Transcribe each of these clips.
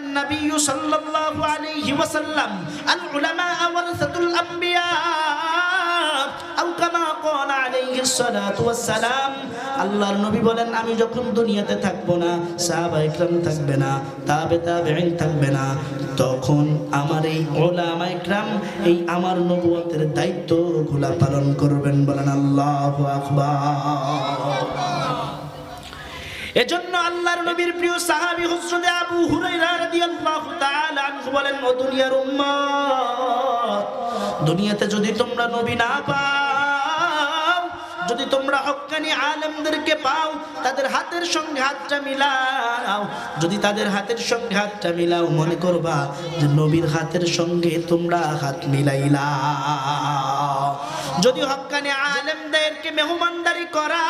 النبي صلى الله عليه وسلم العلماء ورثة الأنبياء أو كما قال عليه الصلاة والسلام আল্লাহর নবী বলেন আমি যখন দুনিয়াতে থাকবো না, সাহাবায়ে ইকরাম থাকবে না, তাবেঈন থাকবে না, তখন আমার এই উলামায়ে ইকরাম এই আমার নবুয়তের দায়িত্বগুলো পালন করবেন। বলেন আল্লাহু আকবার। এজন্য আল্লাহর নবীর প্রিয় সাহাবী হযরত আবু হুরায়রা রাদিয়াল্লাহু তাআলা আনহু বলেন, ও দুনিয়ার উম্মত, দুনিয়াতে যদি তোমরা নবী না পাও, যদি তোমরা হক্কানি আলেমদেরকে পাও, তাদের হাতের সঙ্গে হাতটা মিলাও। যদি তাদের হাতের সঙ্গে হাতটা মিলাও, মনে করবা যে নবীর হাতের সঙ্গে তোমরা হাত মিলাইলা। যদি হক্কানি আলেমদেরকে মেহমানদারি করা,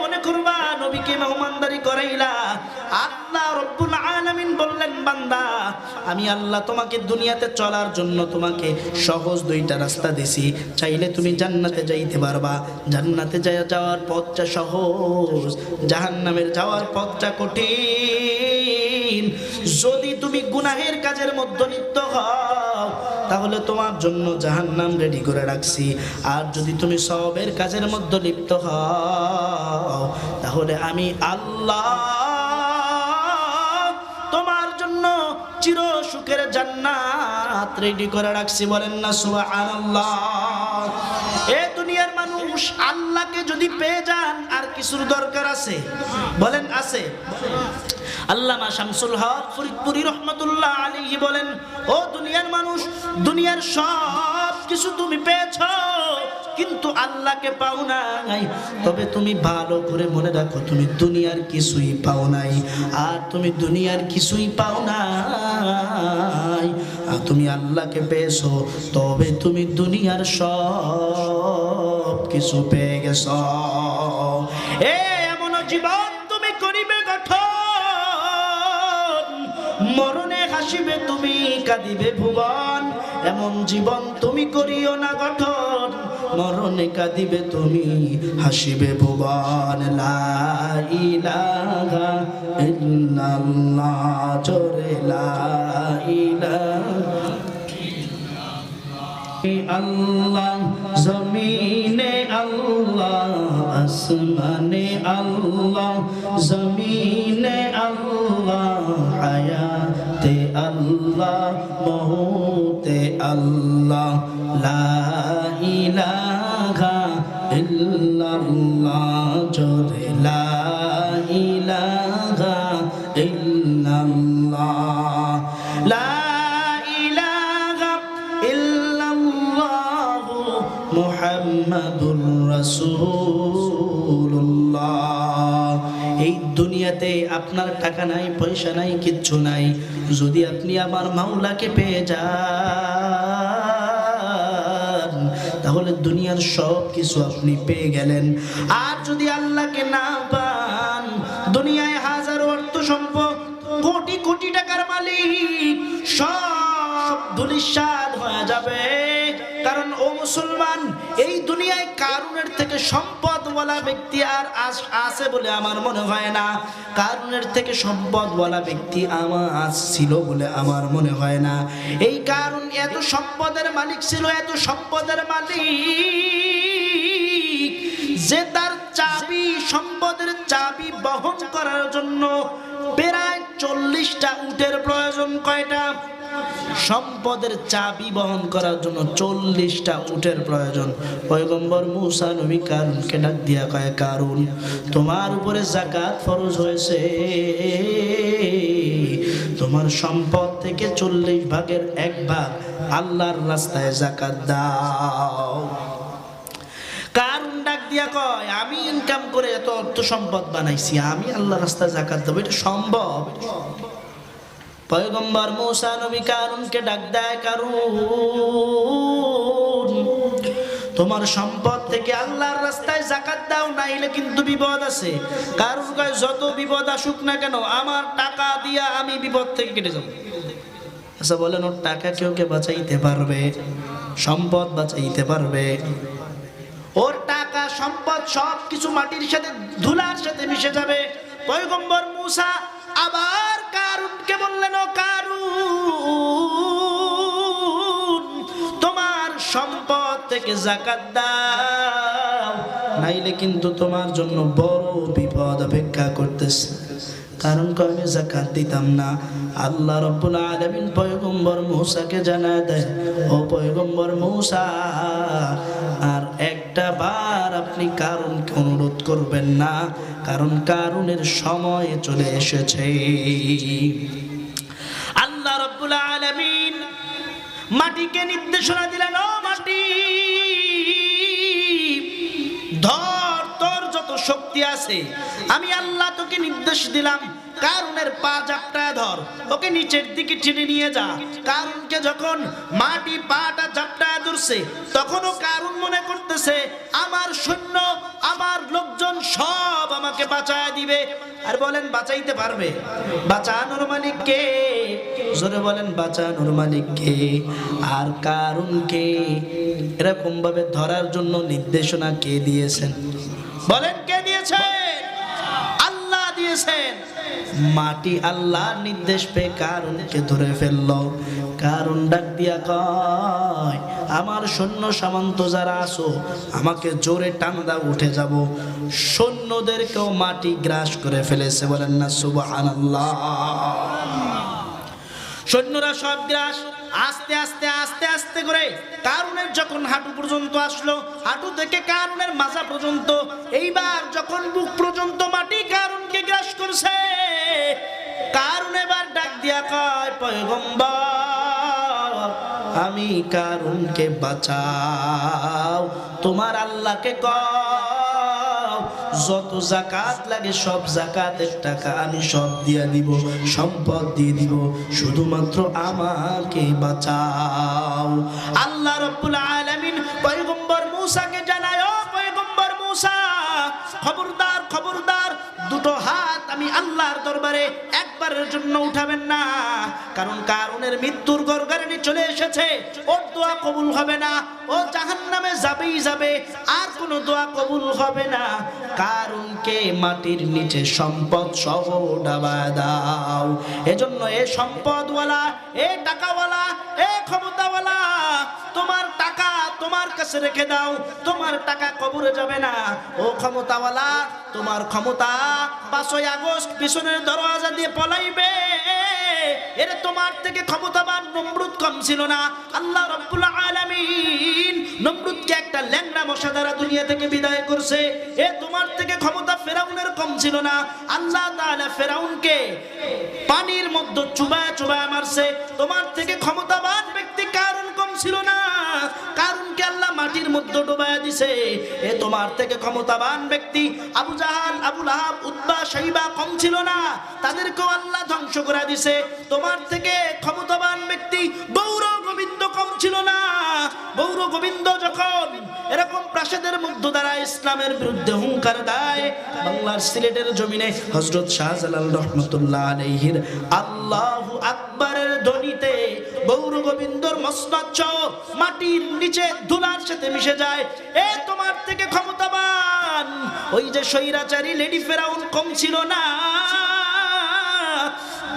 মনে করবা নবীকে মেহমানদারি করাইলা। আল্লাহ রব্বুল আলামিন বললেন, বান্দা আমি আল্লাহ তোমাকে দুনিয়াতে চলার জন্য তোমাকে সহজ দুইটা রাস্তা দিছি। চাইলে তুমি জান্নাতে যাইতে পারবা, জান্নাতে যাওয়ার পথটা সহজ, জাহান্নামের যাওয়ার পথটা কঠিন। যদি তুমি গুনাহের কাজের মধ্যে লিপ্ত হও, তাহলে তোমার জন্য জাহান্নাম রেডি করে রাখছি। আর যদি তুমি সওয়াবের কাজের মধ্যে লিপ্ত হও, তাহলে আমি আল্লাহ তোমার জন্য চির সুখের জান্নাত রেডি করে রাখছি। বলেন না সুবহানাল্লাহ। এ দুনিয়ার মানুষ, আল্লাহকে যদি পেয়ে যান আর কিছুর দরকার আছে? বলেন আছে? আল্লামা শামসুল হক ফরিদপুরি রহমাতুল্লাহ আলাইহি বলেন, ও দুনিয়ার মানুষ, দুনিয়ার সব কিছু তুমি পেয়েছো, কিন্তু আল্লাহকে পাও নাই। তবে তুমি ভালো করে মনে রাখো, তুমি দুনিয়ার কিছুই পাও নাই। আর তুমি দুনিয়ার কিছুই পাও নাই, আর তুমি আল্লাহকে পেয়েছো, তবে তুমি দুনিয়ার সব কিছু পেয়ে গেছো। এমন জীবন তুমি করিবে গঠন, মরণে হাসিবে তুমি, কাঁদিবে ভুবন। এমন জীবন তুমি করিও না গঠন, মরণে কাঁদিবে তুমি, হাসিবে ভুবন। লা ইলাহা ইল্লাল্লাহ, জোরে লা ইলাহা আল্লাহ, জমিনে আল্লাহ, আসমানে আল্লাহ, জমিনে আল্লাহ, হায়াতে আল্লাহ, মৌতে আল্লাহ। লা ইলাহা ইল্লাল্লাহ, জোরে লা ইলাহা ইল্লাল্লাহ। লা মুহাম্মাদুর রাসূলুল্লাহ। এই দুনিয়াতে আপনার টাকা নাই, পয়সা নাই, কিচ্ছু নাই। যদি আপনি আমার মাওলাকে পেয়ে যান, তাহলে দুনিয়ার সব কিছু আপনি পেয়ে গেলেন। আর যদি আল্লাহকে না পান, দুনিয়ায় হাজার অর্থ সম্পদ, কোটি কোটি টাকার মালিক, সব ধূলিসাৎ হয়ে যাবে। কারণ ও মুসলমান, এই দুনিয়ায় কারুনের থেকে সম্পদওয়ালা ব্যক্তি আর আছে বলে আমার মনে হয় না। কারুনের থেকে সম্পদওয়ালা ব্যক্তি আমার ছিল বলে আমার মনে হয় না। এই কারণ এত সম্পদের মালিক ছিল, এত সম্পদের মালিক যে তার চাবি, সম্পদের চাবি বহন করার জন্য প্রায় 40টা উটের প্রয়োজন। কয়টা? সম্পদের চাবি বহন করার জন্য 40টা উটের প্রয়োজন। পয়গম্বর মূসা নবী কারুনকে ডাক দিয়া কয়, কারুন, তোমার উপরে যাকাত ফরজ হয়েছে, তোমার সম্পদ থেকে 40 ভাগের 1 ভাগ আল্লাহর রাস্তায় যাকাত দাও। কারুন ডাক দিয়া কয়, আমি ইনকাম করে এত অর্থ সম্পদ বানাইছি, আমি আল্লাহর রাস্তায় যাকাত দেব, এটা সম্ভব? পয়গম্বর মূসা নবী কারুনকে ডাক দেয়, কারুন, তোমার সম্পদ থেকে আল্লাহর রাস্তায় যাকাত দাও, নাইলে কিন্তু বিপদ আছে। কারুন কয়, যত বিপদ আসুক না কেন, আমার টাকা দিয়া আমি বিপদ থেকে কেটে যাব। আচ্ছা বলেন, ওর টাকা কেউ কে বাঁচাইতে পারবে? সম্পদ বাঁচাইতে পারবে? ওর টাকা সম্পদ সব কিছু মাটির সাথে, ধুলার সাথে মিশে যাবে। পয়গম্বর মূসা আবার কারুনকে বললেন, ও কারুন, তোমার সম্পদ থেকে যাকাত দাও, নাইলে কিন্তু তোমার জন্য বড় বিপদ অপেক্ষা করতেছে। কারণ আমি যাকাত দিতাম না। আল্লাহ রাব্বুল আলামিন পয়গম্বর মূসাকে জানায় দেয়, ও পয়গম্বর মূসা, আর একটা বার আপনি কারুনকে অনুরোধ করবেন না, কারণ কারুনের সময় চলে এসেছে। আল্লাহ রাব্বুল আলামিন মাটিকে নির্দেশনা দিলেন, ও মাটি, ধর, তোর যত শক্তি আছে আমি আল্লাহ তোকে নির্দেশ দিলাম, কারুনের পা জাপটায় ধর, ওকে নিচের দিকে টেনে নিয়ে যা। কারুনকে যখন মাটি পাটা জাপটায় ধরছে, তখনও কারুন মনে করতেছে আমার সৈন্য, আমার লোকজন সব আমাকে বাঁচায় দিবে। আর বলেন, বাঁচাইতে পারবে? বাঁচানোর মালিক কে? জোরে বলেন, বাঁচানোর মালিক কে? আর কারুনকে এরকম ভাবে ধরার জন্য নির্দেশনা কে দিয়েছেন? বলেন, কে দিয়েছেন? আল্লাহ দিয়েছেন। মাটি আল্লাহর নির্দেশ পেয়ে কারুনকে ধরে ফেললো। কারুন ডাক দিয়া কয়, আমার সৈন্য সামন্ত যারা আছো, আমাকে জোরে টান দাও, উঠে যাব। সৈন্যদেরকেও মাটি গ্রাস করে ফেলেছে। বলেন না সুবহানাল্লাহ। সৈন্যরা সব গ্রাস, আস্তে আস্তে আস্তে আস্তে করে কারুনের যখন হাঁটু পর্যন্ত আসলো, হাঁটু থেকে কারুনের মাজা পর্যন্ত, এইবার যখন বুক পর্যন্ত মাটি কারুনকে গ্রাস করছে, কারুন এবার ডাক দিয়া কয়, পয়গম্বর, আমি কারুনকে বাঁচাও, তোমার আল্লাহকে কও যত যাকাত লাগে সব যাকাতের টাকা আমি সব দিয়ে দিব, সম্পদ দিয়ে দিব, শুধুমাত্র আমাকে বাঁচাও। আল্লাহ রাব্বুল আলামিন পয়গম্বর মূসাকে জানায়, ও পয়গম্বর মূসা, খবরদার খবরদার, দুটো হাত আমি আল্লাহর দরবারে একবারের জন্য উঠাবেন না, কারণ কারুনের মৃত্যুর গড়গড়ানি চলে এসেছে, ওর দোয়া কবুল হবে না, ও জাহান্নামে যাবেই যাবে, আর কোনো দোয়া কবুল হবে না। কারুনকে মাটির নিচে সম্পদ সহ ডাবায় দাও। এজন্য এ সম্পদওয়ালা, এ টাকাওয়ালা, এ ক্ষমতাওয়ালা, তোমার টাকা তোমার কাছে রেখে দাও, তোমার টাকা কবরে যাবে না। ও ক্ষমতাওয়ালা, তোমার ক্ষমতা 5ই আগস্ট পিছনের দরওয়াজা দিয়ে পলাইবে, এর তোমার থেকে ক্ষমতাবান নমরুদ কম ছিল না। আল্লাহ রাব্বুল আলামিন নমরুদকে একটা ল্যাংড়া মশা দ্বারা দুনিয়া থেকে বিদায় করছে, এ তোমার থেকে ক্ষমতা ফেরাউনের কম ছিল না। আল্লাহ তাআলা ফেরাউনকে পানির মধ্যে চুবায় চুবায় মারছে, তোমার থেকে ক্ষমতাবান ব্যক্তি কারুন কম ছিল না। কারুনকে আল্লাহ মাটির মধ্যে ডুবায় দিছে, এ তোমার থেকে ক্ষমতাবান ব্যক্তি আবু জাহাল, আবু লাহাব, উতবা, শাইবা কম ছিল না, তাদেরকেও আল্লাহ ধ্বংস করে দিছে। তোমার থেকে ক্ষমতাবান ব্যক্তি গৌর গোবিন্দ কম ছিল না। গৌর গোবিন্দ যখন এরকম প্রাসাদের মধ্যে দ্বারা ইসলামের বিরুদ্ধে হুঙ্কার দেয়, বাংলার সিলেটের জমিনে হযরত শাহজালাল রহমাতুল্লাহ আলাইহির আল্লাহু আকবারের ধ্বনিতে গৌর গোবিন্দর মস্তক মাটির নিচে ধুলার সাথে মিশে যায়। এ তোমার থেকে ক্ষমতাবান ওই যে স্বৈরাচারী লেডি ফেরাউন কম ছিল না,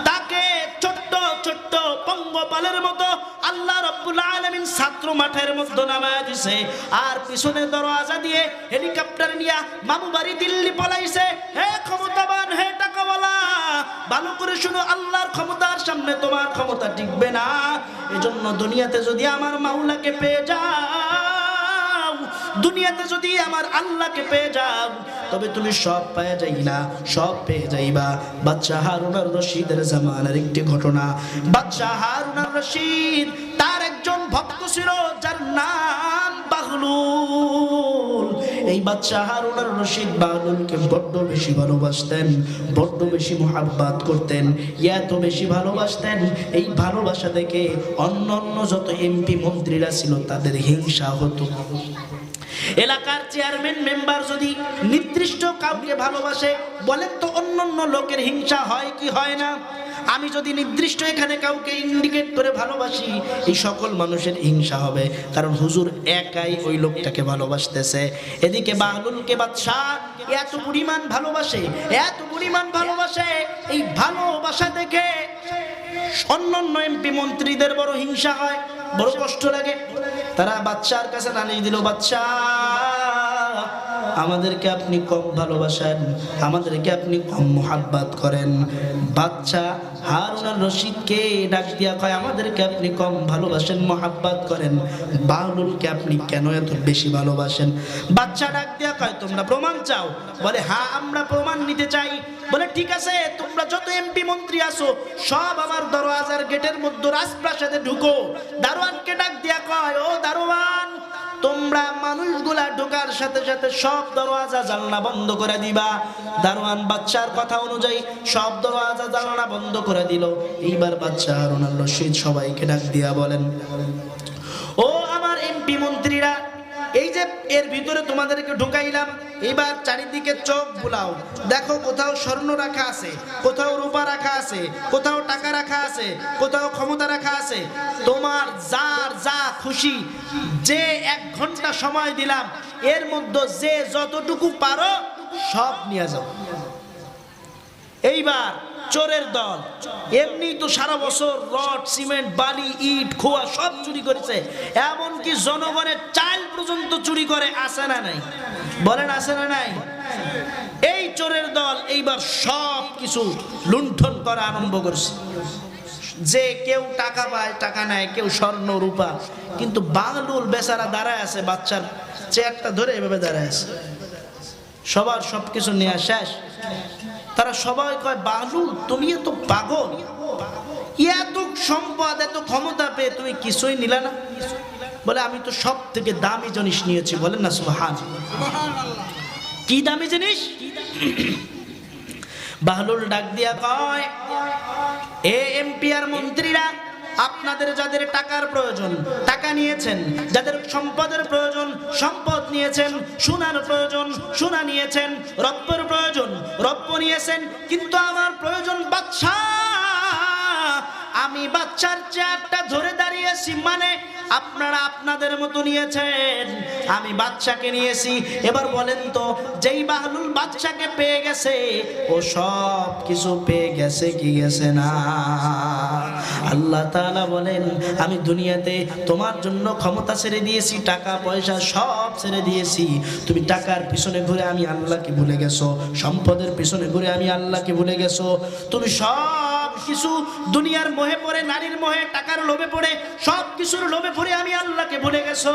তাকে ছোট্ট ছোট্ট পঙ্গপালের মতো আল্লাহ রাব্বুল আলামিন ছাত্র মাঠের মধ্যে নামায় দিছে, আর পিছনে দরওয়াজা দিয়ে হেলিকপ্টার নিয়ে মামু বাড়ি দিল্লি পলাইছে। হে ক্ষমতাবান, হে টাকাওয়ালা, ভালো করে শুনো, আল্লাহর ক্ষমতার সামনে তোমার ক্ষমতা টিকবে না। এজন্য দুনিয়াতে যদি আমার মাওলাকে পেয়ে যাও, দুনিয়াতে যদি আমার আল্লাহকে পেয়ে যাও, তবে তুমি সব পেয়ে যাইলা, সব পেয়ে যাইবা। বাদশা হারুন আর রশিদের জামানার একটি ঘটনা। বাদশা হারুন আর রশিদ, তার একজন ভক্ত ছিল যার নাম বাহলুল। এই বাদশা হারুন আর রশিদ বাহলুলকে বড্ড বেশি ভালোবাসতেন, বড্ড বেশি মোহাব্বত করতেন, এত বেশি ভালোবাসতেন, এই ভালোবাসা দেখে অন্য অন্য যত এমপি মন্ত্রীরা ছিল তাদের হিংসা হতো। এলাকার চেয়ারম্যান মেম্বার যদি নির্দিষ্ট কাউকে ভালোবাসে, বলেন তো অন্য অন্য লোকের হিংসা হয় কি হয় না? আমি যদি নির্দিষ্ট এখানে কাউকে ইন্ডিকেট করে ভালোবাসি, এই সকল মানুষের হিংসা হবে, কারণ হুজুর একাই ওই লোকটাকে ভালোবাসতেছে। এদিকে বাহলুলকে বাদশাহ এত পরিমাণ ভালোবাসে, এত পরিমাণ ভালোবাসে, এই ভালোবাসা দেখে অন্যান্য এমপি মন্ত্রীদের বড় হিংসা হয়, বড় কষ্ট লাগে। তারা বাদশার কাছে নালিশ দিল, বাদশা আমাদেরকে আপনি কম ভালোবাসেন, আমাদেরকে আপনি কম মোহাব্বত করেন। বাদশা হারুন আর রশিদকে ডাক দিয়া কয়, আমাদেরকে আপনি কম ভালোবাসেন, মোহাব্বত করেন, বাহলুলকে আপনি কেন এত বেশি ভালোবাসেন? বাদশা ডাক দিয়া কয়, তোমরা প্রমাণ চাও? বলে হ্যাঁ, আমরা প্রমাণ নিতে চাই। বলে ঠিক আছে, তোমরা যত এমপি মন্ত্রী আসো সব আমার দরওয়াজার গেটের মধ্যে রাজপ্রাসাদে ঢুকো। দারোয়ানকে ডাক দিয়া কয়, ও দারোয়ান, তোমরা মানুষগুলা ঢোকার সাথে সাথে সব দরওয়াজা জানলা বন্ধ করে দিবা। দারোয়ান বাদশার কথা অনুযায়ী সব দরওয়াজা জানলা বন্ধ করে দিল। এইবার বাদশা হারুন আর রশিদ সবাইকে ডাক দিয়া বলেন, ও আমার এমপি মন্ত্রীরা, এই যে এর ভিতরে তোমাদেরকে ঢুকাইলাম, এবার চারিদিকে চোখ বুলাও, দেখো কোথাও স্বর্ণ রাখা আছে, কোথাও রূপা রাখা আছে, কোথাও টাকা রাখা আছে, কোথাও ক্ষমতা রাখা আছে। তোমার যার যা খুশি, যে 1 ঘন্টা সময় দিলাম, এর মধ্যে যে যতটুকু পারো সব নিয়ে যাও। এইবার চোরের দল এমনি তো সারা বছর রড, সিমেন্ট, বালি, ইট, খোয়া সব চুরি করেছে, এমনকি জনগণের চাল পর্যন্ত চুরি করে, আছে না নাই? বলেন আছে না নাই? এই চোরের দল এইবার সব কিছু লুণ্ঠন করা আরম্ভ করছে। যে কেউ টাকা পায়, টাকা নেয়, কেউ স্বর্ণ রূপা। কিন্তু বাহলুল বেচারা দাঁড়ায় আছে, বাচ্চার চেয়ারটা ধরে এভাবে দাঁড়ায় আছে, সবার সবকিছু নেওয়া শেষ। তারা সবাই কয়, বাহলুল তুমি এত পাগল, এত সম্পদ, এত ক্ষমতা পেয়ে তুমি কিছুই নিলে না? বলে আমি তো সব থেকে দামি জিনিস নিয়েছি। বলেন না সুবহানাল্লাহ। কি দামি জিনিস? বাহলুল ডাক দিয়া কয়, এ এমপি আর মন্ত্রীরা, আপনাদের যাদের টাকার প্রয়োজন টাকা নিয়েছেন, যাদের সম্পদের প্রয়োজন সম্পদ নিয়েছেন, সোনার প্রয়োজন সোনা নিয়েছেন, রৌপ্যের প্রয়োজন রৌপ্য নিয়েছেন, কিন্তু আমার প্রয়োজন বাদশা। আমি বাদশার চেয়ারটা ধরে দাঁড়িয়েছি, মানে আপনারা আপনাদের মতো নিয়েছেন, আমি বাদশাকে নিয়েছি। এবার বলেন তো, যেই বাহলুল বাদশাকে পেয়ে গেছে, ও সব কিছু পেয়ে গেছে কি গেছে না? আল্লাহ তাআলা বলেন, আমি দুনিয়াতে তোমার জন্য ক্ষমতা ছেড়ে দিয়েছি, টাকা পয়সা সব ছেড়ে দিয়েছি। তুমি টাকার পিছনে ঘুরে আমি আল্লাহকে ভুলে গেছো, সম্পদের পিছনে ঘুরে আমি আল্লাহকে ভুলে গেছো। তুমি সব কিছু দুনিয়ার মোহে পড়ে, নারীর মোহে, টাকার লোভে পড়ে, সব কিছুর লোভে পড়ে আমি আল্লাহকে ভুলে গেছো।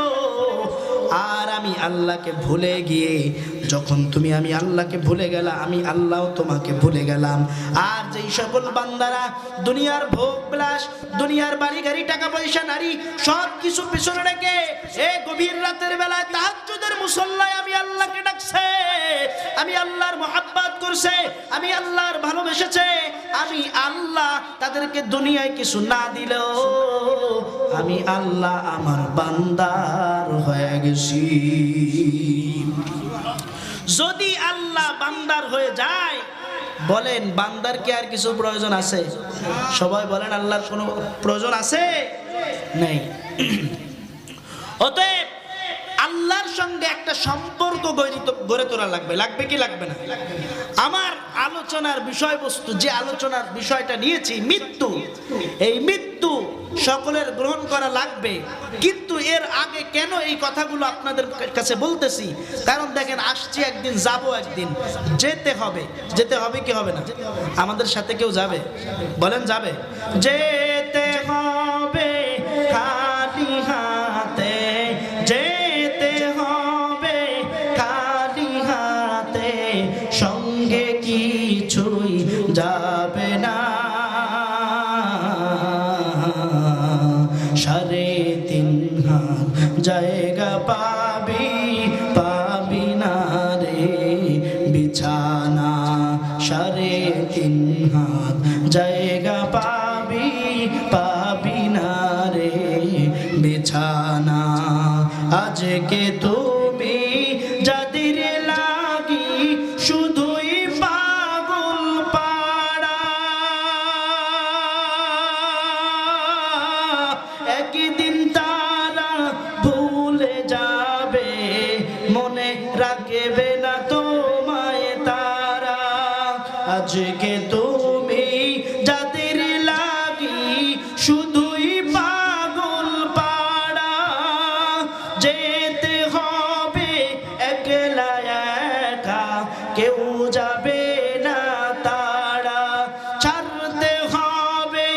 আর আমি আল্লাহকে ভুলে গিয়ে, যখন তুমি আমি আল্লাহকে ভুলে গেলা, আমি আল্লাহও তোমাকে ভুলে গেলাম। আর যেই সকল বান্দারা দুনিয়ার ভোগ বিলাস, দুনিয়ার বাড়ি গাড়ি, টাকা পয়সা, নারী সব কিছু পিছনে রেখে এই গভীর রাতের বেলায় তাহাজ্জুদের মুসল্লায় আমি আল্লাহকে ডাকছে, আমি আল্লাহর মোহাব্বত করছে, আমি আল্লাহর ভালোবেসেছে, আমি আল্লাহ তাদেরকে দুনিয়ায় কিছু না দিলেও আমি আল্লাহ আমার বান্দার হয়ে গেছি। যদি আল্লাহ বান্দার হয়ে যায়, বলেন বান্দার কি আর কিছু প্রয়োজন আছে? সবাই বলেন আল্লাহর কোনো প্রয়োজন আছে? নেই। অতএব আল্লাহর সঙ্গে একটা সম্পর্ক গড়ে তোলা লাগবে। লাগবে কি লাগবে না? আমার আলোচনার বিষয়বস্তু, যে আলোচনার বিষয়টা নিয়েছি, মৃত্যু। এই মৃত্যু সকলের গ্রহণ করা লাগবে, কিন্তু এর আগে কেন এই কথাগুলো আপনাদের কাছে বলতেছি? কারণ দেখেন, আসছি একদিন, যাব একদিন, যেতে হবে। যেতে হবে কি হবে না? আমাদের সাথে কেউ যাবে? বলেন যাবে? যেতে হবে খালি হাতে, যেতে হবে খালি হাতে, সঙ্গে কিছুই যাবে না। 3.5 হাত জায়গা পাবি, পাবি না রে বিছানা। 3.5 হাত জায়গা পাবি, পাবি না রে বিছানা। আজকে তুমি যাদের লাগি শুধুই পাগল পাড়া, আজকে তুমি যাদের লাগি শুধুই পাগল পাড়া, যেতে হবে একলা একা, কেউ যাবে না তারা। ছাড়তে হবে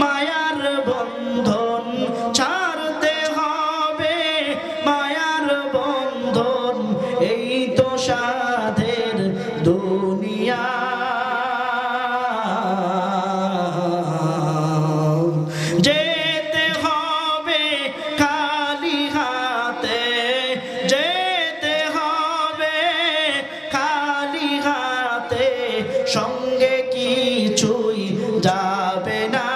মায়ার বন্ধন, ছাড়তে হবে মায়ার বন্ধন, এই তো সাধের দুনিয়া। যেতে হবে খালি হাতে, যেতে হবে খালি হাতে, সঙ্গে কিছুই যাবে না।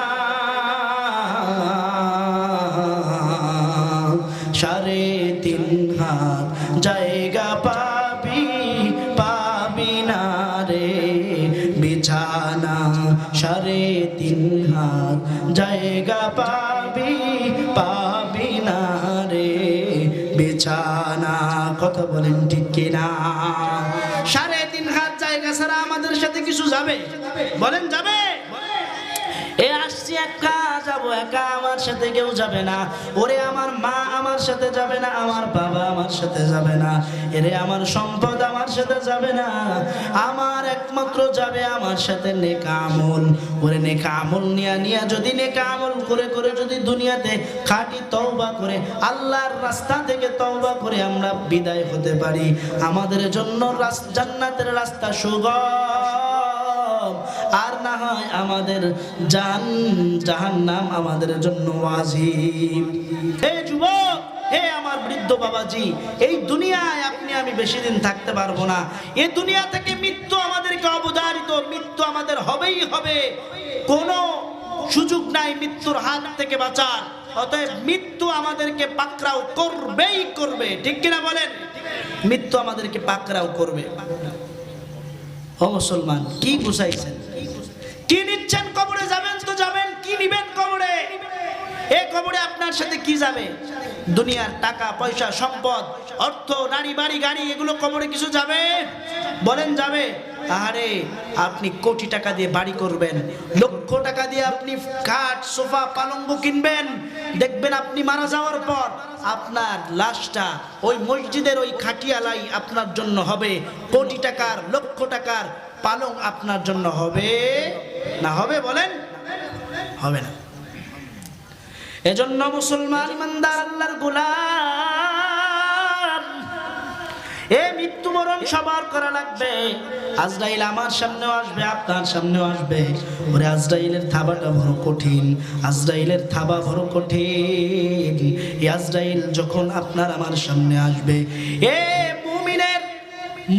3.5 হাত জায়গা পাবি, পাবি না রে বিছানা। 3.5 হাত জায়গা পাবি, পাবি না রে বিছানা। কথা বলেন ঠিক কিনা? 3.5 হাত জায়গা ছাড়া আমাদের সাথে কিছু যাবে? বলেন যাবে? এ আসছি একা যাবো, একা আমার সাথে কেউ যাবে না। ওরে আমার মা আমার সাথে যাবে না, আমার বাবা আমার সাথে যাবে না, এরে আমার সম্পদ আমার সাথে যাবে না। আমার একমাত্র যাবে আমার সাথে নেক আমল। ওরে নেক আমল নিয়া যদি নেক আমল করে করে যদি দুনিয়াতে খাঁটি তওবা করে আল্লাহর রাস্তা থেকে তওবা করে আমরা বিদায় হতে পারি, আমাদের জন্য জান্নাতের রাস্তা সুগম। আর না হয় আমাদের জাহান্নাম আমাদের জন্য ওয়াজিব। হে যুবক, হে আমার বৃদ্ধ বাবাজি, এই দুনিয়ায় আপনি আমি বেশি দিন থাকতে পারবো না। এই দুনিয়া থেকে মৃত্যু আমাদেরকে অবধারিত, মৃত্যু আমাদের হবেই হবে, কোনো সুযোগ নাই মৃত্যুর হাত থেকে বাঁচার। অতএব মৃত্যু আমাদেরকে পাকড়াও করবেই করবে, ঠিক কিনা বলেন? মৃত্যু আমাদেরকে পাকড়াও করবে। ও মুসলমান, কি বুঝাইছেন? কি নিচ্ছেন? কবরে যাবেন তো যাবেন, কি নিবেন কবরে? এই কবরে আপনার সাথে কি যাবে? দুনিয়ার টাকা পয়সা সম্পদ অর্থ নারী বাড়ি গাড়ি এগুলো কবরে কিছু যাবে? বলেন যাবে? আরে আপনি কোটি টাকা দিয়ে বাড়ি করবেন, লক্ষ টাকা দিয়ে আপনি খাট সোফা পালঙ্গ কিনবেন, দেখবেন আপনি মারা যাওয়ার পর আপনার লাশটা ওই মসজিদের ওই খাটিয়ালাই আপনার জন্য হবে। কোটি টাকার লক্ষ টাকার পালং আপনার জন্য হবে না? হবে? বলেন হবে না। এজন্য মুসলমান ইমানদার আল্লাহর গোলাম, এই মৃত্যুবরণ সবার করা লাগবে। আজরাইল আমার সামনেও আসবে, আপনার সামনেও আসবে। ওরে আজরাইলের থাবাটা বড় কঠিন, আজরাইলের থাবা বড় কঠিন। এই আজরাইল যখন আপনার আমার সামনে আসবে, এ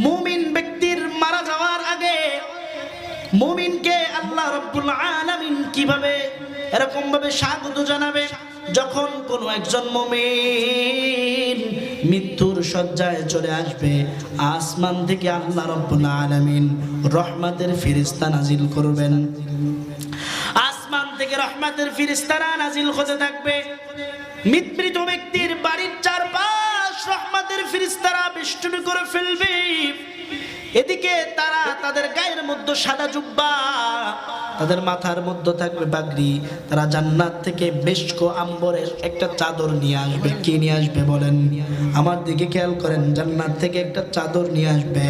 মুমিন ব্যক্তির মারা যাওয়ার আগে মুমিনকে আল্লাহ রাব্বুল আলামিন কিভাবে এরকম ভাবে স্বাগত জানাবে? যখন কোনো একজন মুমিন মৃত্যুর শয্যায় চলে আসবে, আসমান থেকে আল্লাহ রাব্বুল আলামিন রহমতের ফেরেশতা নাজিল করবেন। আসমান থেকে রহমতের ফেরেশতারা নাজিল হতে থাকবে। মৃত ব্যক্তির বাড়ির চারপাশ রহমতের ফেরেশতারা বেষ্টনী করে ফেলবে। এদিকে তারা তাদের গায়ের মধ্যে সাদা জুব্বা, তাদের মাথার মধ্যে থাকবে পাগড়ি। তারা জান্নাত থেকে মেশকো আম্বরের একটা চাদর নিয়ে আসবে। কি নিয়ে আসবে বলেন? আমার দিকে খেয়াল করেন, জান্নাত থেকে একটা চাদর নিয়ে আসবে।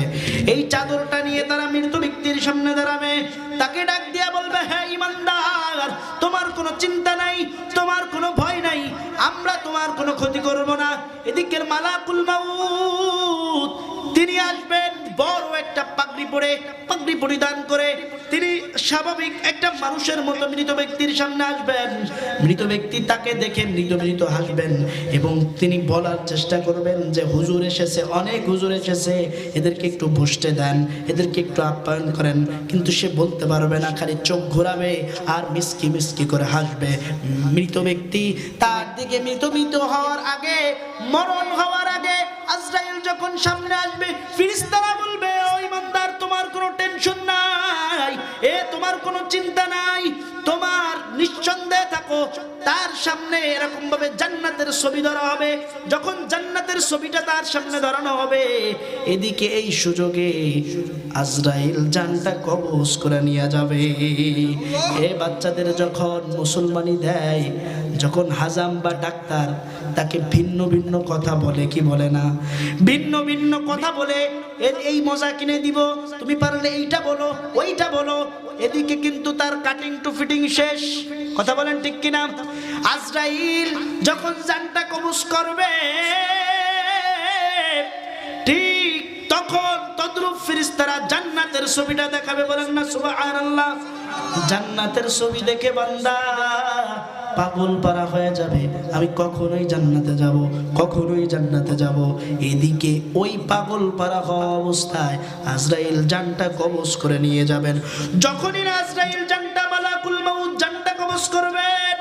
এই চাদরটা নিয়ে তারা মৃত ব্যক্তির সামনে দাঁড়াবে, তাকে ডাক দিয়া বলবে, হ্যাঁ ইমানদার, তোমার কোনো চিন্তা নাই, তোমার কোনো ভয় নাই, আমরা তোমার কোনো ক্ষতি করব না। এদিকের মালাকুল মাউত তিনি আসবেন বড় একটা পাগড়ি পরে, পাগড়ি পরিধান করে তিনি স্বাভাবিক একটা মানুষের মতো মৃত ব্যক্তির সামনে আসবেন। মৃত ব্যক্তি তাকে দেখে মৃত হাসবেন এবং তিনি বলার চেষ্টা করবেন যে হুজুর এসেছে, অনেক হুজুর এসেছে, এদেরকে একটু বসতে দেন, এদেরকে একটু আপ্যায়ন করেন। কিন্তু সে বলতে পারবে না, খালি চোখ ঘোরাবে আর মিসকি মিসকি করে হাসবে। মৃত ব্যক্তি তার দিকে মৃত হওয়ার আগে, মরণ হওয়ার আগে আজরাইল যখন সামনে আসবে, ফেরেশতারা বলবে, ও ইমানদার, তোমার কোনো টেনশন নাই, তোমার কোনো চিন্তা নাই, তোমার নিঃসন্দেহে থাকো, তার সামনে এরকম ভাবে জান্নাতের ছবি ধরা হবে। যখন জান্নাতের ছবিটা তার সামনে ধরানো হবে, এদিকে এই সুযোগে আজরাইল জানটা কবজ করে নিয়ে যাবে। এ বাচ্চাদের যখন মুসলমানি দেয়, যখন হাজাম বা ডাক্তার তাকে ভিন্ন ভিন্ন কথা বলে, কি বলে না, ভিন্ন ভিন্ন কথা বলে, এই মজা কিনে দিব, তুমি পারলে এইটা বলো ওইটা বলো, এদিকে কিন্তু তার কাটিং টু ফিটিং শেষ। কথা বলেন ঠিক কিনা? আজরাইল যখন জানটা কবজ করবে, ঠিক তখন তদ্রুপ ফেরেশতারা জান্নাতের ছবিটা দেখাবে। বলেন না সুবহানাল্লাহ। জান্নাতের ছবি দেখে বান্দা পাগল পারা হয়ে যাবে, আমি কখনোই জান্নাতে যাব, কখনোই জান্নাতে যাব। এদিকে ওই পাগল পারা হওয়া অবস্থায় আজরাইল জানটা কবজ করে নিয়ে যাবেন। যখনই আজরাইল জানটা, মালাকুল মাউত জানটা কবজ করবেন,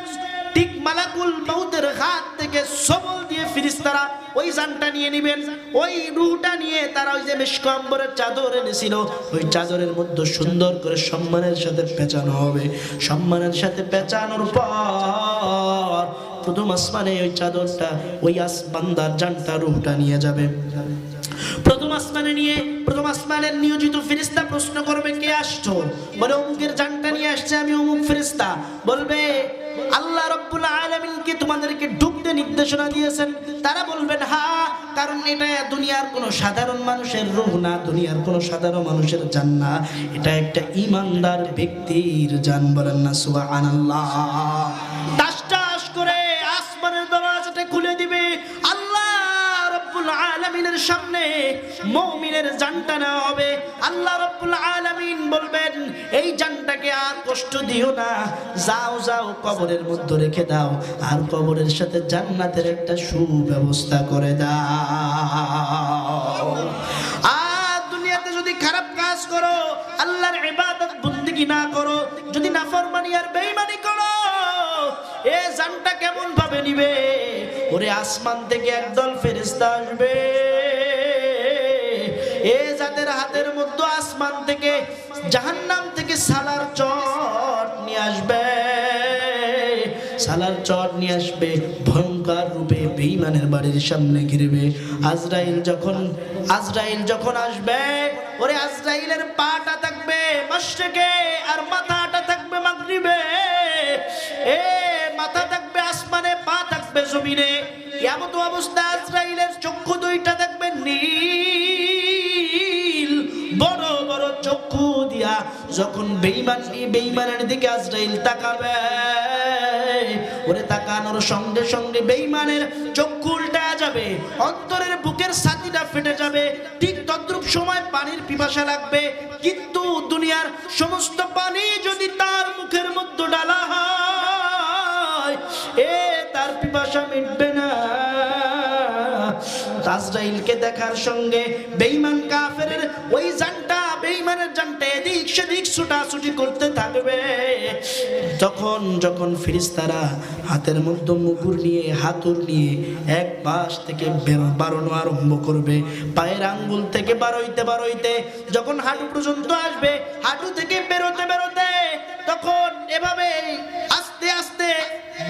ঠিক মালাকুল মাউতের হাত থেকে সবল দিয়ে ফেরেশতারা ওই জানটা নিয়ে নেবেন। ওই রূহটা নিয়ে তারা ওই যে মিশক আম্বরের চাদর এনেছিল, ওই চাদরের মধ্যে সুন্দর করে সম্মানের সাথে পেঁচানো হবে। সম্মানের সাথে পেঁচানোর পর প্রথম আসমানে ওই চাদরটা, ওই বান্দার জানটা, রূহটা নিয়ে যাবে। প্রথম আসমানে নিয়ে, প্রথম আসমানের নিয়োজিত ফেরেশতা প্রশ্ন করবে, কে আসছো? বলে অমুকের জানটা নিয়ে আসছে আমি, অমুক ফেরেশতা। বলবে আল্লাহ রাব্বুল আলামিন কি তোমাদেরকে ঢুকতে নির্দেশনা দিয়েছেন? তারা বলবেন হ্যাঁ, কারণ এটা দুনিয়ার কোনো সাধারণ মানুষের রূহ না, দুনিয়ার কোনো সাধারণ মানুষের জান না, এটা একটা ঈমানদার ব্যক্তির জান। বলেন না সুবহানাল্লাহ। টাস টাস করে আসমানের দরজাটা খুলে দিবে। আল্লাহ রাব্বুল আলামিনের সামনে মুমিনের জানটা নেওয়া হবে। আল্লাহ রাব্বুল আলামিন বলবেন, এই জানটাকে আর কষ্ট দিও না, যাও যাও কবরের মধ্যে রেখে দাও, আর কবরের সাথে জান্নাতের একটা সুব্যবস্থা করে দাও। আর দুনিয়াতে যদি খারাপ কাজ করো, আল্লাহর ইবাদত বন্দেগী না করো, যদি নাফরমানি আর বেঈমানি করো, এ জানটা কেমন ভাবে নিবে? ওরে আসমান থেকে একদল ফেরেশতা আসবে, এ যাদের হাতের মধ্যে আসমান থেকে, জাহান্নাম থেকে সালার চট নিয়ে আসবে, সালার চট নিয়ে আসবে, ভয়ঙ্কর রূপে বেঈমানের বাড়ির সামনে ঘিরবে। আজরাইল যখন আসবে, ওরে আজরাইলের পাটা থাকবে মাশরিকে আর মাথাটা থাকবে মাগরিবে। এ মাথা থাকবে আসমানে, পা থাকবে জমিনে। এমন অবস্থা আজরাইলের চক্ষু দুইটা থাকবে নীল, বড় বড় চক্ষু দিয়া যখন বেঈমানের দিকে আজরাইল তাকাবে, ওরে তাকানোর সঙ্গে সঙ্গে বেঈমানের চক্ষু উল্টা যাবে, অন্তরের বুকের ছাতিটা ফেটে যাবে। ঠিক তদ্রূপ সময় পানির পিপাসা লাগবে, কিন্তু দুনিয়ার সমস্ত পানি যদি তার মুখের মধ্যে ডালা হয়, তার পিপাসা মিটবে না। আজরাইলকে দেখার সঙ্গে বেঈমান কাফেরের ওই জানটা, বেঈমানের জানটা এদিক সেদিক ছুটাছুটি করতে থাকবে। যখন ফেরেশতারা হাতের মধ্যে মুগুর নিয়ে, হাতুড় নিয়ে এক পাশ থেকে বাড়ানো আরম্ভ করবে, পায়ের আঙ্গুল থেকে বাড়াইতে যখন হাঁটু পর্যন্ত আসবে, হাঁটু থেকে বেরোতে তখন এভাবে আস্তে আস্তে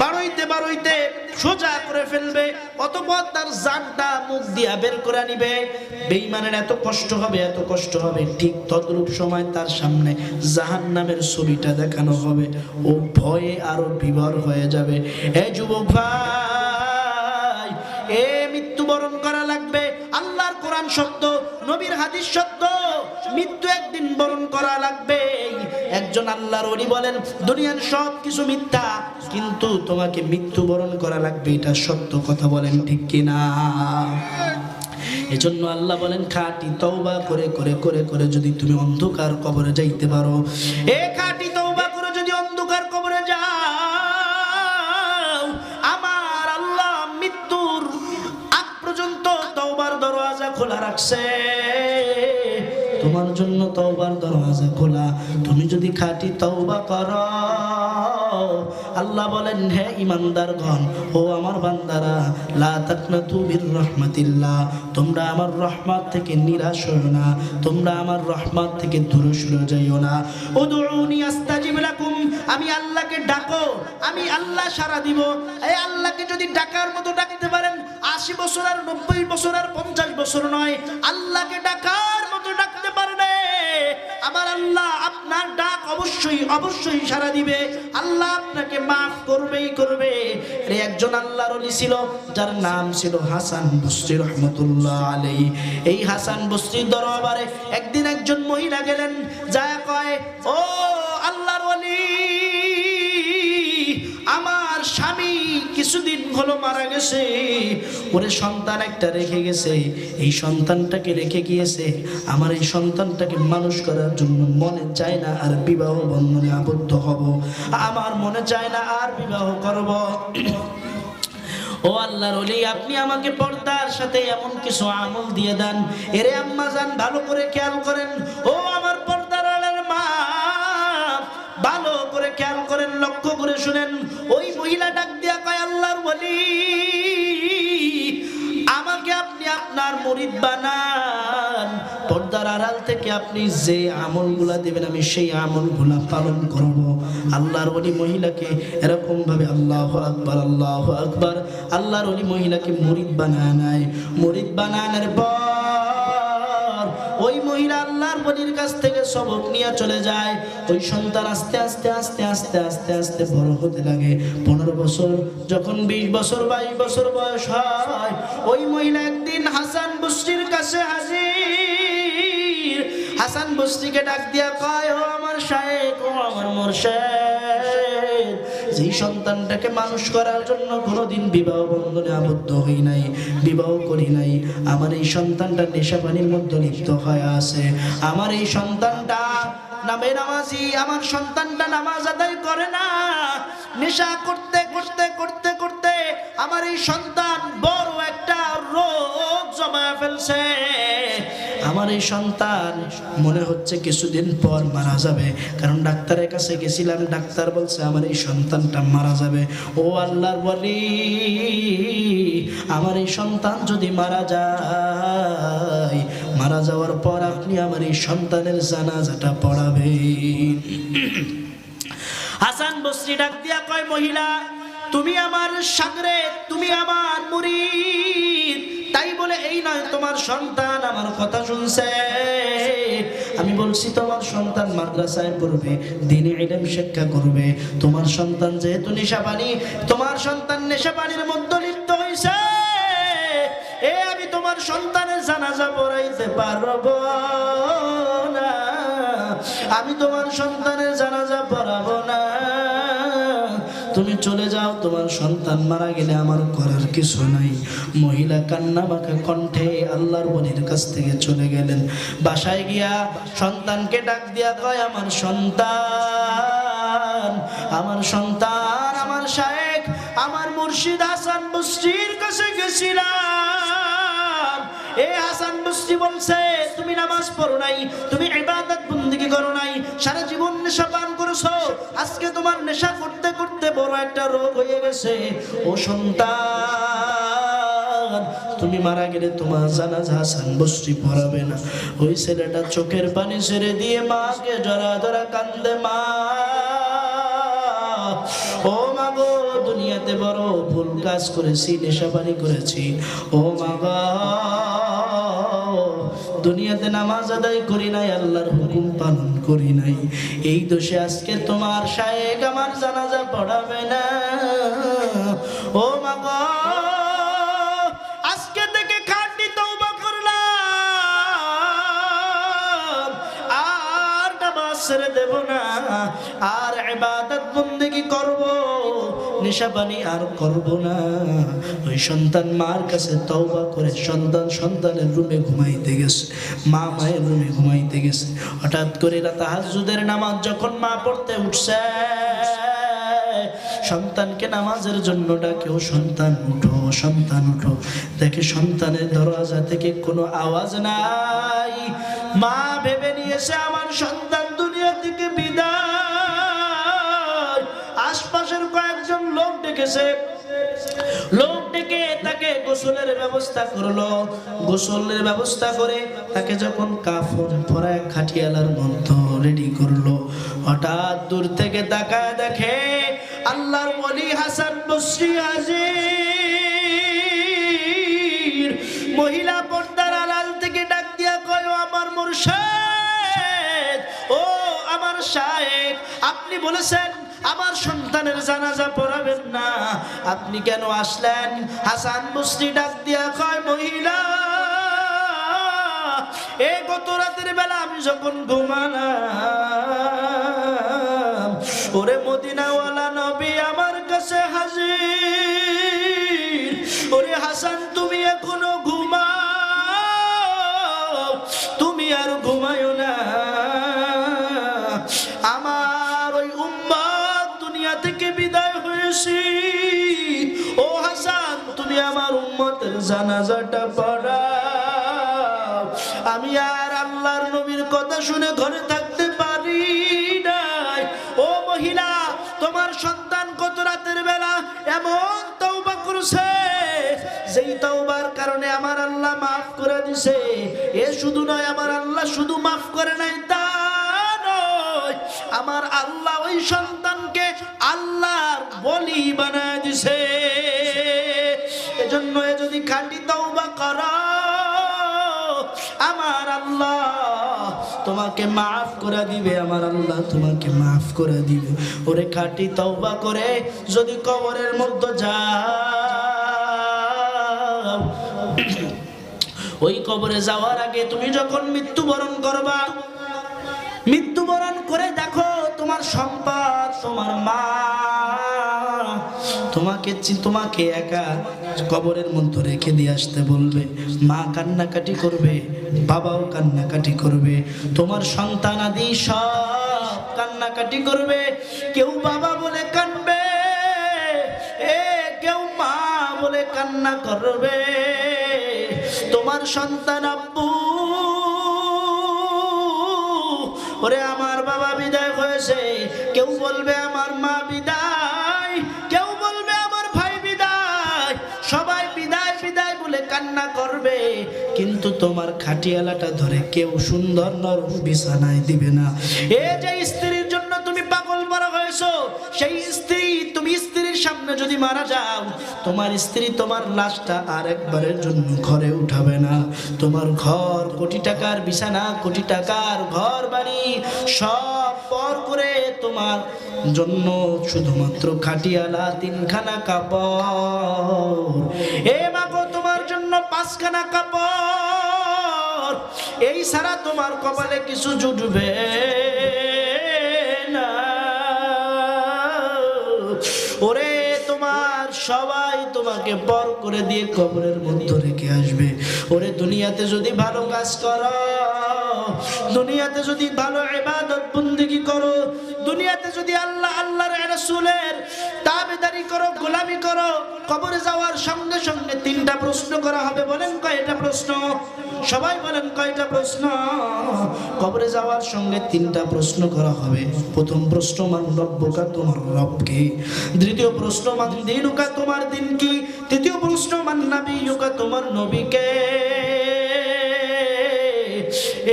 বাড়াইতে সোজা করে ফেলবে। অতঃপর তার জানটা মুখ দিয়া বের করে নিবে। বেঈমানের এত কষ্ট হবে, ঠিক তদ্রূপ সময় তার সামনে জাহান্নামের ছবিটা দেখানো হবে, ও ভয়ে আরো বিভোর হয়ে যাবে। এ যুবক ভাই, এ মৃত্যুবরণ করা লাগবে। আল্লাহর কোরআন সত্য, নবীর হাদিস সত্য, মৃত্যু একদিন বরণ করা লাগবে। একজন আল্লাহর ওলি বলেন, দুনিয়ার সব কিছু মিথ্যা, কিন্তু তোমাকে মৃত্যুবরণ করা লাগবে, এটা সত্য কথা। বলেন ঠিক কিনা? এজন্য আল্লাহ বলেন, খাঁটি তওবা করে করে করে করে যদি তুমি অন্ধকার কবরে যাইতে পারো, খাঁটি তওবা করে যদি অন্ধকার কবরে যাও, আমার আল্লাহ মৃত্যুর আগ পর্যন্ত তওবার দরওয়াজা খোলা রাখছে। তোমার তোমার জন্য তওবার দরওয়াজা খোলা। তুমি যদি খাঁটি তওবা করো, আল্লাহ বলেন হে ঈমানদারগণ, ও আমার বান্দারা, লা তাকনাতু বির রাহমাতিল্লাহ, তোমরা আমার রহমত থেকে নিরাশ হও না, তোমরা আমার রহমত থেকে দূরে সরে যাইও না। উদউনি আস্তাজিব লাকুম, আমি আল্লাহকে ডাকো, আমি আল্লাহ সাড়া দিব। এই আল্লাহকে যদি ডাকার মতো ডাকতে পারেন, 80 বছর আর 90 বছর আর 50 বছর নয়, আল্লাহকে ডাকার মতো ডাকতে পারবে, আমার আল্লাহ আপনার ডাক অবশ্যই অবশ্যই সাড়া দিবে। আল্লাহ আপনাকে মাফ করবেই করবে। একজন আল্লাহর ওলি ছিল, যার নাম ছিল হাসান বসরি রহমতুল্লাহ আলাইহি। এই হাসান বসরির দরবারে একদিন একজন মহিলা গেলেন, যায় কয়, ও আল্লাহর ওলি, আমার স্বামী কিছুদিন হলো মারা গেছে, ওরে সন্তান একটা রেখে গেছে, এই সন্তানটাকে রেখে গিয়েছে, আমার এই সন্তানটাকে মানুষ করার জন্য মনে চায় না আর বিবাহ বন্ধনে আবদ্ধ হব, আমার মনে চায় না আর বিবাহ করব। ও আল্লাহর ওলি, আপনি আমাকে পর্দার সাথে এমন কিছু আমল দিয়ে দেন। এরে আম্মা জান, ভালো করে খেয়াল করেন, ও আমার পর্দার আড়ালের মা, ভালো করে খেয়াল করেন, লক্ষ্য করে শুনেন। ওই মহিলা ডাক দিয়া কয়, আল্লাহর ওলি, আমাকে আপনি আপনার মুরিদ বানান, পর্দার আড়াল থেকে আপনি যে আমলগুলা দেবেন আমি সেই আমলগুলা পালন করব। আল্লাহর ওলি মহিলাকে এরকম ভাবে আল্লাহু আকবার আল্লাহু আকবার, আল্লাহর ওলি মহিলাকে মুরিদ বানায় নেয়। মুরিদ বানানোর পর ওই মহিলা আল্লাহর ওলির কাছ থেকে সবক নিয়ে চলে যায়। ওই সন্তান আস্তে আস্তে আস্তে আস্তে আস্তে আস্তে বড় হতে লাগে। 15 বছর, যখন 20 বছর 22 বছর বয়স হয়, ওই মহিলা একদিন হাসান বসরির কাছে হাজির। হাসান বসরিকে ডাক দিয়া কয়, ও আমার শায়েখ, ও আমার মুর্শিদ, যেই সন্তানটাকে মানুষ করার জন্য কোনোদিন বিবাহ বন্ধনে আবদ্ধ হই নাই, বিবাহ করি নাই, আমার এই সন্তানটা নেশাপানির মধ্যে লিপ্ত হয়ে আছে, আমার এই সন্তানটা নামে নামাজি, আমার সন্তানটা নামাজ আদায় করে না, নেশা করতে করতে করতে করতে আমার এই সন্তান বড় একটা রোগ জমায় ফেলছে, আমার এই সন্তান মনে হচ্ছে কিছুদিন পর মারা যাবে, কারণ ডাক্তারের কাছে গেছিলাম, ডাক্তার বলছে আমার এই সন্তানটা মারা যাবে। ও আল্লাহর ওলি, আমার এই সন্তান যদি মারা যায়, মারা যাওয়ার পর আপনি আমার এই সন্তানের জানাজাটা পড়াবেন। হাসান বসরি ডাক দিয়া কয়, মহিলা, তুমি আমার শাগরেদ, তুমি আমার মুরিদ, তাই বলে এই নয় তোমার সন্তান আমার কথা শুনছে। আমি বলছি তোমার সন্তান মাদ্রাসায় পড়বে, দ্বীনি ইলম শিক্ষা করবে। তোমার সন্তান যেহেতু নেশাপানি, তোমার সন্তান নেশাপানির মধ্যে লিপ্ত হয়েছে, আমি তোমার সন্তানের জানাজা পড়াইতে পারবো না, আমি তোমার সন্তানের জানাজা পড়াবো না, তুমি চলে যাও, তোমার সন্তান মারা গেলে আমার করার কিছু নাই। মহিলা কান্না মাখা কণ্ঠে আল্লাহর ওলির কাছ থেকে চলে গেলেন। বাসায় গিয়া সন্তানকে ডাক দিয়া কয়, আমার সন্তান, আমার সন্তান, আমার শায়েখ, আমার মুর্শিদ হাসান বসরির কাছে গেছিলাম, এই হাসান বসরি বলছে তুমি নামাজ পড়ো নাই, তুমি ইবাদত বন্দেগী করো নাই, সারা জীবন নেশা পান করেছো, আজকে তোমার নেশা করতে করতে বড় একটা রোগ হয়ে গেছে। ও সন্তান, তুমি মারা গেলে তোমার জানাজা হাসান বসরি পড়াবে না। ওই ছেলেটা চোখের পানি ছেড়ে দিয়ে মাকে জড়া ধরা কান্দে, মা, ও মা গো, দুনিয়াতে বড় ভুল কাজ করেছি, নেশাপানি করেছি, ও মা গো, দুনিয়াতে নামাজ আদায় করি নাই, আল্লাহর হুকুম পালন করি নাই, এই দোষে আজকে তোমার শায়েখ আমার জানাজা পড়াবে না। ও মা গো, আজকে থেকে খাঁটি তওবা করলাম, আর নামাজ ছেড়ে দেব না, আর ইবাদত বন্দেগী করব, নেশাপানি আর করব না। ওই সন্তান মার কাছে তওবা করে সন্তানের রুমে ঘুমাইতে গেছে, মা মায়ের রুমে ঘুমাইতে গেছে। হঠাৎ করে তাহাজ্জুদের নামাজ যখন মা পড়তে উঠছে, সন্তানকে নামাজের জন্য ডাকে, ও সন্তান উঠো, সন্তান উঠো। দেখে সন্তানের দরজা থেকে কোনো আওয়াজ নাই। মা ভেবে নিয়েছে আমার সন্তান দুনিয়া থেকে বিদায়। আশপাশের কয়েকজন লোক ডেকেছে, লোক ডেকে তাকে গোসলের ব্যবস্থা করলো। গোসলের ব্যবস্থা করে তাকে যখন কাফন পরায় খাটিয়ালার মধ্যে রেডি করলো, হঠাৎ দূর থেকে তাকায় দেখে আল্লাহর ওলি হাসান বসরি হাজির। মহিলা পর্দার আড়াল থেকে ডাক দিয়া কয়, আমার মুর্শিদ, ও আমার শায়েখ, আপনি বলেছেন আমার সন্তানের জানাজা পড়াবেন না, আপনি কেন আসলেন? হাসান বসরি ডাক দিয়া কয়, মহিলা, এই গত রাতের বেলা আমি যখন ঘুমালাম, ওরে মদিনাওয়ালা নবী আমার কাছে হাজির। ওরে হাসান, তুমি এখনো ঘুমাও, তুমি আর ঘুমায়ো না। আমার ওই উম্মত দুনিয়া থেকে বিদায় হয়েছি। ও হাসান, তুমি আমার উম্মতের জানাজাটা পড়াও। আমি আর আল্লাহর নবীর কথা শুনে ঘরে থাকতে পারি নাই। ও মহিলা, তোমার সন্তান কত রাতের বেলা এমন তওবা করেছে, যেই তওবার কারণে আমার আল্লাহ মাফ করে দিছে। এ শুধু নয়, আমার আল্লাহ শুধু মাফ করে নাই তা নয়, আমার আল্লাহ ওই সন্তানকে আল্লাহর ওলি বানায় দিছে। এজন্য যদি খাঁটি তওবা করো, আমার আল্লাহ তোমাকে মাফ করে দিবে, আমার আল্লাহ তোমাকে মাফ করে দিবে। ওরে খাঁটি তওবা করে যদি কবরের মধ্যে যাও, ওই কবরে যাওয়ার আগে তুমি যখন মৃত্যুবরণ করবা, মৃত্যুবরণ করে দেখো তোমার সম্পদ, তোমার মা তোমাকে একা কবরের মধ্যে রেখে দিয়ে আসতে বলবে। মা কান্নাকাটি করবে, বাবাও কান্নাকাটি করবে, তোমার সন্তান আদি সব কান্নাকাটি করবে। কেউ বাবা বলে কাঁদবে, কেউ মা বলে কান্না করবে। তোমার সন্তান আব্বু, ওরে আমার বাবা বিদায় হয়েছে, কেউ বলবে আমার মা বিদায়, কেউ বলবে আমার ভাই বিদায়, সবাই বিদায় বিদায় বলে কান্না করবে। কিন্তু তোমার খাটিয়ালাটা ধরে কেউ সুন্দর নরম বিছানায় দিবে না। এ যে স্ত্রীর জন্য তুমি পাগল মারা হয়েছো, সেই স্ত্রী, তুমি স্ত্রীর সামনে যদি মারা যাও, তোমার স্ত্রী তোমার লাশটা আর একবারের জন্য ঘরে উঠাবে না। তোমার ঘর, কোটি টাকার বিছানা, কোটি টাকার ঘর বাড়ি সব পর করে তোমার জন্য শুধুমাত্র খাটিয়ালা 3খানা কাপড়, এ মাগো তোমার জন্য 5খানা কাপড়, এই ছাড়া তোমার কপালে কিছু জুটবে না। ওরে তোমার সবাই তোমাকে পর করে দিয়ে কবরের মধ্যে রেখে আসবে। ওরে দুনিয়াতে যদি ভালো কাজ করো, দুনিয়াতে যদি ভালো ইবাদত বন্দেগী করো, দুনিয়াতে যদি আল্লাহর রাসূলের তাবেদারি করো, গোলামি করো, কবরে যাওয়ার সঙ্গে সঙ্গে 3টা প্রশ্ন করা হবে। বলেন কয়টা প্রশ্ন? সবাই বলেন কয়টা প্রশ্ন? কবরে যাওয়ার সঙ্গে 3টা প্রশ্ন করা হবে। প্রথম প্রশ্ন, মান রব্বুকা, তোমার রব কে? দ্বিতীয় প্রশ্ন, মান দীনুকা, তোমার দিন কি? তৃতীয় প্রশ্ন, মান নাবিয়ুকা, তোমার নবী কে?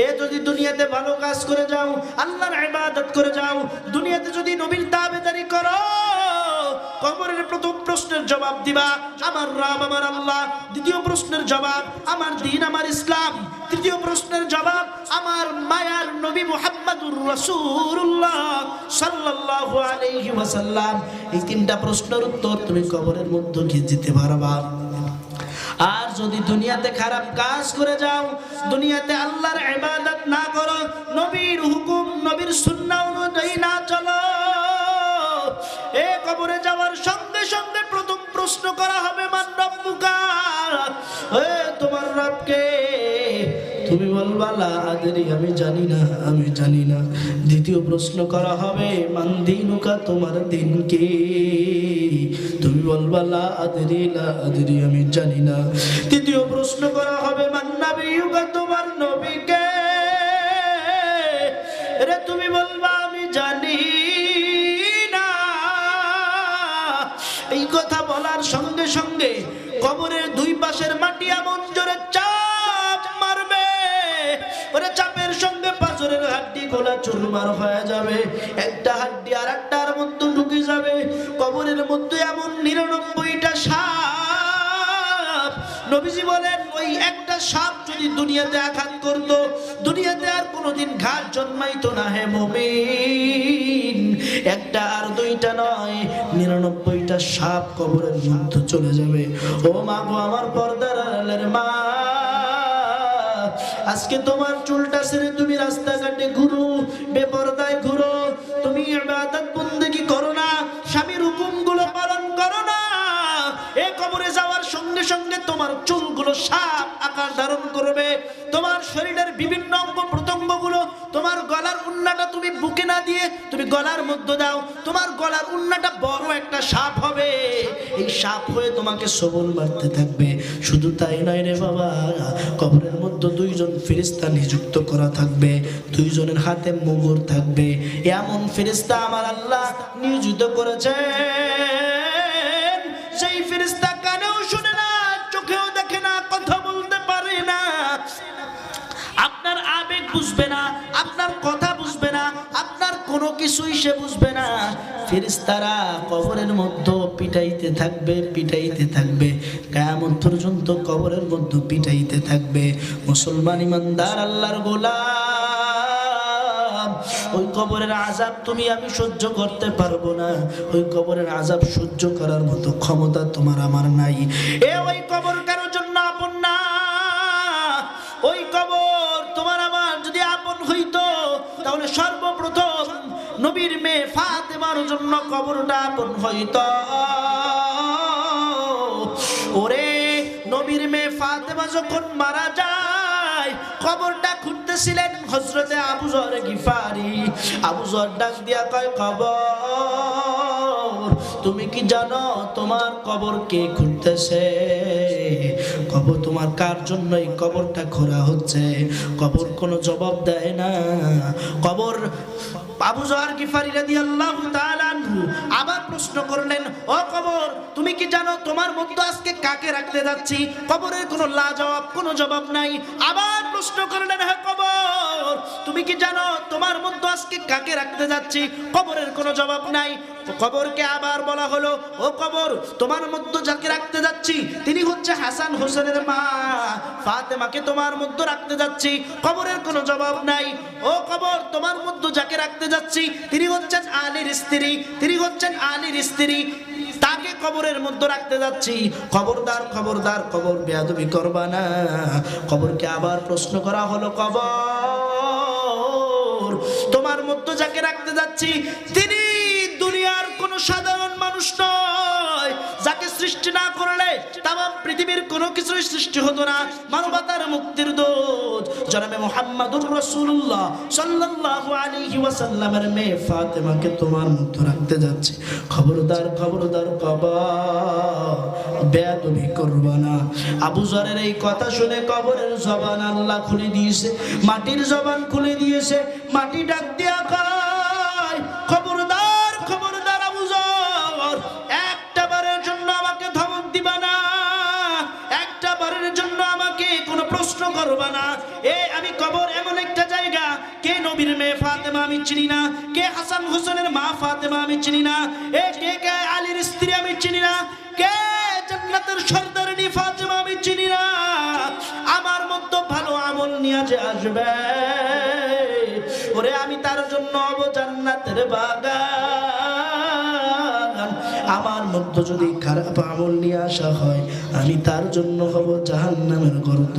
এ যদি দুনিয়াতে ভালো কাজ করে যাও, আল্লাহর ইবাদত করে যাও, দুনিয়াতে যদি নবীর তাবেদারি করো, কবরের প্রথম প্রশ্নের জবাব দিবা আমার রব আমার আল্লাহ, দ্বিতীয় প্রশ্নের জবাব আমার দ্বীন আমার ইসলাম, তৃতীয় প্রশ্নের জবাব আমার মায়ার নবী মুহাম্মদুর রাসূলুল্লাহ সাল্লাল্লাহু আলাইহি ওয়াসাল্লাম। এই 3টা প্রশ্নের উত্তর তুমি কবরের মধ্যে গিয়ে দিতে পারবা। আর যদি দুনিয়াতে খারাপ কাজ করে যাও, দুনিয়াতে আল্লাহর ইবাদত না করো, নবীর হুকুম নবীর সুন্নাহ অনুযায়ী না চলো, এ কবরে যাওয়ার সঙ্গে সঙ্গে প্রথম প্রশ্ন করা হবে মান রব্বুকা, এ তোমার রব কে? তুমি বলবা লা আদরি, আমি জানি না, আমি জানি না। দ্বিতীয় প্রশ্ন করা হবে মান দীনুকা, তোমার দিন কি? তুমি বলবা লা আদরি, লা আদরি, আমি জানি না। তৃতীয় প্রশ্ন করা হবে মান নাবিয়ুকা, তোমার নবী কে? রে তুমি বলবা আমি জানি না। এই কথা বলার সঙ্গে সঙ্গে কবরের দুই পাশের মাটি এমন জোরে চাপ মারবে, ওরে চাপের সঙ্গে পাথরের হাড্ডি গোলা চুরমার হয়ে যাবে, একটা হাড্ডি আর একটার মধ্যে ঢুকে যাবে। কবরের মধ্যে এমন 99টা সাপ। নবীজি বলেন ওই একটা সাপ যদি দুনিয়াতে আঘাত করতো, দুনিয়াতে আর কোনোদিন ঘাস জন্মাইতো না। হে মুমিন, একটা আর দুইটা নয়, 99টা সাপ কবরের মধ্যে চলে যাবে। ও মা গো, আমার পর্দার আড়ালের মা, আজকে তোমার চুলটা ছেড়ে তুমি রাস্তাঘাটে ঘুরো, বেপরদায় ঘুরো, তুমি ইবাদত বন্দেগী করো না, স্বামীর হুকুমগুলো পালন করো না। এ কবরে যাওয়ার সঙ্গে সঙ্গে তোমার চুলগুলো সাপ আকার ধারণ করবে, তোমার শরীরের বিভিন্ন অঙ্গ প্রত্যঙ্গগুলো, তোমার গলার উন্নাটা তুমি বুকে না দিয়ে তুমি গলার মধ্যে দাও, তোমার গলার উন্নাটা বড় একটা সাপ হবে। এই সাপ হয়ে তোমাকে সবল মারতে থাকবে। শুধু তাই নয় রে বাবা, কবরের মধ্যে দুইজন ফেরেশতা নিযুক্ত করা থাকবে, দুইজনের হাতে মুগুর থাকবে। এমন ফেরেশতা আমার আল্লাহ নিয়োজিত করেছেন, সেই ফেরেশতা কানেও শুনে না, চোখেও দেখে না, কথা বলতে পারে না, আপনার আবেগ বুঝবে না, আপনার কথা বুঝবে না, আপনার কোনো কিছুই সে বুঝবে না। ফেরেশতারা কবরের মধ্যে পিটাইতে থাকবে, পিটাইতে থাকবে, কিয়ামত পর্যন্ত কবরের মধ্যে পিটাইতে থাকবে। মুসলমান ইমানদার আল্লাহর গোলাম, ওই কবরের আযাব তুমি আমি সহ্য করতে পারবো না। ওই কবরের আযাব সহ্য করার মতো ক্ষমতা তোমার আমার নাই। ওই কবর কারোর জন্য আপন না। ওই কবর তোমার আমার যদি আপন হইতো, তাহলে সর্বপ্রথম নবীর মেয়ে ফাতেমার জন্য কবরটা আপন হইতো। ওরে নবীর মেয়ে ফাতেমা যখন মারা যায়, কবরটা খুঁড়তেছিলেন হযরতে আবু যর গিফারি। আবু যর ডাক দিয়া কয়, কবর তুমি কি জানো তোমার কবর কে খুঁড়তেছে? কবর তোমার কার জন্য এই কবরটা খোঁড়া হচ্ছে? কবর কোনো জবাব দেয় না। কবর আবু যর গিফারি রাদিয়াল্লাহু তাআলা আনহু আবার প্রশ্ন করলেন, ও কবর তুমি কি জানো তোমার মধ্যে আজকে কাকে রাখতে যাচ্ছি? কবরের কোনো লাজবাব, কোনো জবাব নাই। আবার প্রশ্ন করলেন, হে কবর তুমি কি জানো তোমার মধ্যে আজকে কাকে রাখতে যাচ্ছি? কবরের কোনো জবাব নাই। কবরকে আবার বলা হলো, ও কবর তোমার মধ্যে যাকে রাখতে যাচ্ছি তিনি হচ্ছে হাসান হোসেনের মা ফাতেমাকে তোমার মধ্যে রাখতে যাচ্ছি। কবরের কোনো জবাব নাই। ও কবর তোমার মধ্যে যাকে রাখতে যাচ্ছি তিনি হচ্ছেন আলীর স্ত্রী, তিনি হচ্ছেন আলীর স্ত্রী, তাকে কবরের মধ্যে রাখতে যাচ্ছি। খবরদার, খবরদার, কবর বেয়াদবি করবা না। কবরকে আবার প্রশ্ন করা হলো, কবর তোমার মধ্যে যাকে রাখতে যাচ্ছি তিনি দুনিয়ার কোন সাধারণ মানুষ নয়, যাকে সৃষ্টি না করলে তামাম পৃথিবীর কোনো কিছুই সৃষ্টি হতো না। মানবতার মুক্তির দূত জনাবে মুহাম্মদুর রাসূলুল্লাহ সাল্লাল্লাহু আলাইহি ওয়াসাল্লামের মেয়ে ফাতেমাকে তোমার মধ্যে রাখতে যাচ্ছে। খবরদার, খবরদার, কবর বেয়াদবি করবা না। আবু যরের এই কথা শুনে কবরের জবান আল্লাহ খুলে দিয়েছে, মাটির জবান খুলে দিয়েছে। মাটি ডাক দিয়া কয়, খবরদার, খবরদার আবু যর, একটা বারের জন্য আমাকে ধমক দিবা না, একটা বারের জন্য আমাকে কোনো প্রশ্ন করবা না। আমি কবর এমন একটা জায়গা, কে নবীর মেয়ে ফাতেমা আমি চিনি না, কে হাসান হোসেনের মা ফাতেমা আমি চিনি না, কে আলীর স্ত্রী আমি চিনি না, কে জান্নাতের সর্দারিনী ফাতেমা আমি চিনি না। আমার মতো ভালো আমল নিয়ে যে আসবে, ওরে আমি তার জন্য হব জান্নাতের বাগান। আমার মধ্যে যদি খারাপ আমল নিয়ে আসা হয়, আমি তার জন্য হব জাহান্নামের গর্ত।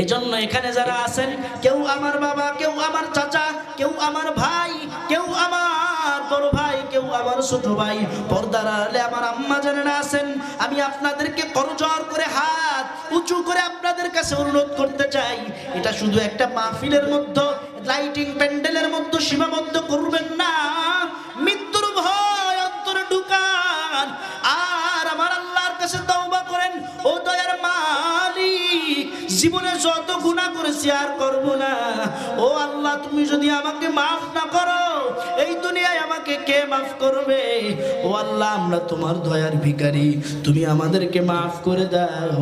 এজন্য এখানে যারা আছেন, কেউ আমার বাবা, কেউ আমার চাচা, কেউ আমার ভাই, কেউ আমার বড় ভাই, কেউ আমার ছোট ভাই, পর্দার আড়ালে আমার আম্মা জানেনা আছেন, আমি আপনাদেরকে করজোর করে হাত উঁচু করে আপনাদের কাছে অনুরোধ করতে চাই, এটা শুধু একটা মাহফিলের মধ্যে, লাইটিং প্যান্ডেলের মধ্যে সীমাবদ্ধ করবেন না। মৃত্যুর ভয় অন্তরে ঢুকান আর আমার আল্লাহর কাছে তওবা করেন। ও দয়ার মালিক, জীবনে যত গুনাহ করেছি আর করব না। ও আল্লাহ, তুমি যদি আমাকে মাফ না করো, এই দুনিয়ায় আমাকে কে মাফ করবে? ও আল্লাহ, আমরা তোমার দয়ার ভিখারি, তুমি আমাদেরকে মাফ করে দাও।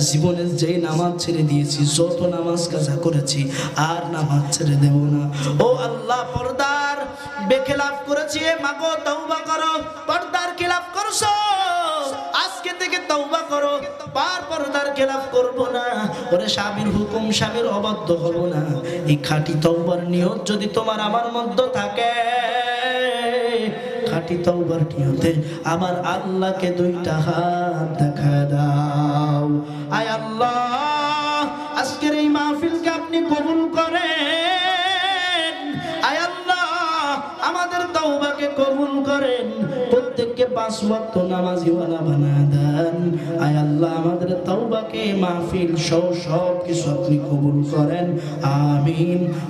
জীবনে যেই নামাজ ছেড়ে দিয়েছি, যত নামাজ কাজা করেছি, আর নামাজ ছেড়ে দেব না। ও আল্লাহ, পর্দার বেখেলাফ করেছি, মাগো তওবা করো। পর্দার খেলাফ করছো, আজকে থেকে তওবা করো, পার পর্দার খেলাফ করব না। ওরে স্বামীর হুকুম, স্বামীর অবাধ্য হব না। এই খাঁটি তওবার নিয়ত যদি তোমার আমার মধ্যে থাকে, খাঁটি তওবার নিয়তে আমার আল্লাহকে দুইটা হাত দেখা দাও। আয় আল্লাহ, আজকের এই মাহফিলকে আপনি কবুল করেন। আয় আল্লাহ, আমাদের তওবাকে কবুল করেন। প্রত্যেককে 5 ওয়াক্ত নামাজিওয়ালা বানায় দেন। আয় আল্লাহ, আমাদের তওবাকে মাহফিল সহ সব কিছু আপনি কবুল করেন। আমিন।